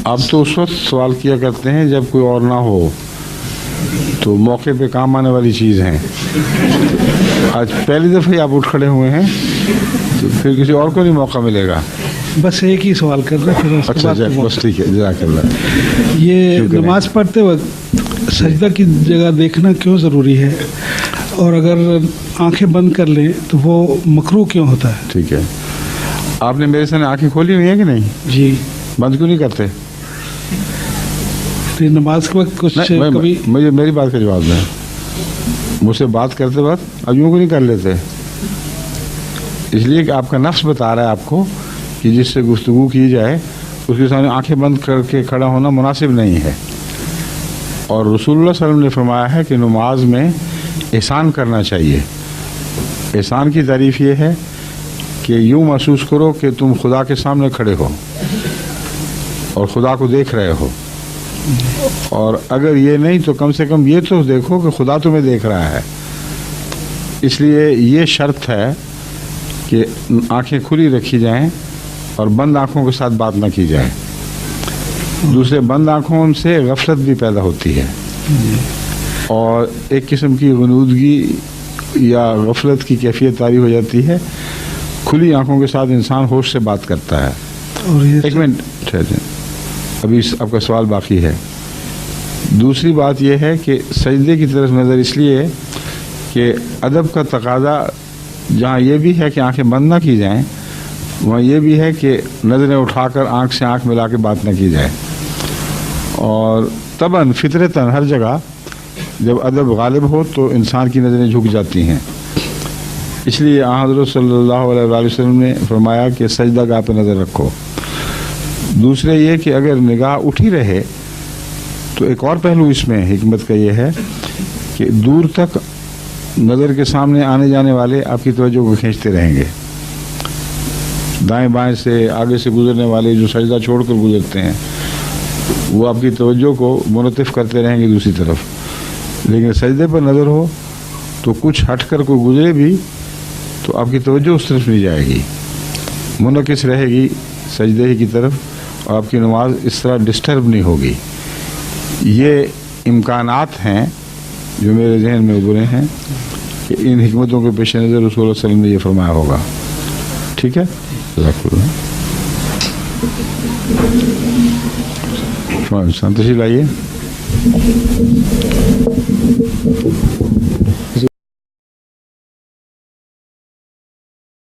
آپ تو اس وقت سوال کیا کرتے ہیں جب کوئی اور نہ ہو، تو موقع پہ کام آنے والی چیز ہیں. آج پہلی دفعہ ہی آپ اٹھ کھڑے ہوئے ہیں، تو پھر کسی اور کو نہیں موقع ملے گا. بس ایک ہی سوال کر رہے ہیں. اچھا بس ٹھیک ہے، جزاک اللہ. یہ نماز پڑھتے وقت سجدہ کی جگہ دیکھنا کیوں ضروری ہے، اور اگر آنکھیں بند کر لیں تو وہ مکروہ کیوں ہوتا ہے؟ ٹھیک ہے. آپ نے میرے سامنے آنکھیں کھولی ہوئی ہیں کہ نہیں؟ جی. بند کیوں نہیں کرتے؟ نماز کے وقت کچھ کبھی مجھے میری بات کا جواب دیں. مجھ سے بات کرتے وقت اب یوں کو نہیں کر لیتے، اس لیے کہ آپ کا نفس بتا رہا ہے آپ کو کہ جس سے گفتگو کی جائے اس کے سامنے آنکھیں بند کر کے کھڑا ہونا مناسب نہیں ہے. اور رسول اللہ صلی اللہ علیہ وسلم نے فرمایا ہے کہ نماز میں احسان کرنا چاہیے. احسان کی تعریف یہ ہے کہ یوں محسوس کرو کہ تم خدا کے سامنے کھڑے ہو اور خدا کو دیکھ رہے ہو، اور اگر یہ نہیں تو کم سے کم یہ تو دیکھو کہ خدا تمہیں دیکھ رہا ہے. اس لیے یہ شرط ہے کہ آنکھیں کھلی رکھی جائیں اور بند آنکھوں کے ساتھ بات نہ کی جائے. دوسرے بند آنکھوں سے غفلت بھی پیدا ہوتی ہے، اور ایک قسم کی غنودگی یا غفلت کی کیفیت طاری ہو جاتی ہے. کھلی آنکھوں کے ساتھ انسان ہوش سے بات کرتا ہے. ایک منٹ ابھی آپ کا سوال باقی ہے. دوسری بات یہ ہے کہ سجدے کی طرف نظر اس لیے کہ ادب کا تقاضا جہاں یہ بھی ہے کہ آنکھیں بند نہ کی جائیں، وہاں یہ بھی ہے کہ نظریں اٹھا کر آنکھ سے آنکھ ملا کے بات نہ کی جائے. اور طبعاً فطرتاً ہر جگہ جب ادب غالب ہو تو انسان کی نظریں جھک جاتی ہیں. اس لیے حضرت صلی اللہ علیہ وسلم نے فرمایا کہ سجدہ گاہ پہ نظر رکھو. دوسرے یہ کہ اگر نگاہ اٹھی رہے تو ایک اور پہلو اس میں حکمت کا یہ ہے کہ دور تک نظر کے سامنے آنے جانے والے آپ کی توجہ کو کھینچتے رہیں گے. دائیں بائیں سے آگے سے گزرنے والے جو سجدہ چھوڑ کر گزرتے ہیں وہ آپ کی توجہ کو منعطف کرتے رہیں گے دوسری طرف. لیکن سجدے پر نظر ہو تو کچھ ہٹ کر کوئی گزرے بھی تو آپ کی توجہ اس طرف نہیں جائے گی، منعکس رہے گی سجدے ہی کی طرف، اور آپ کی نماز اس طرح ڈسٹرب نہیں ہوگی. یہ امکانات ہیں جو میرے ذہن میں ابھرے ہیں کہ ان حکمتوں کے پیش نظر رسول اللہ صلی اللہ علیہ وسلم نے یہ فرمایا ہوگا. ٹھیک ہے، تشریف لائیے.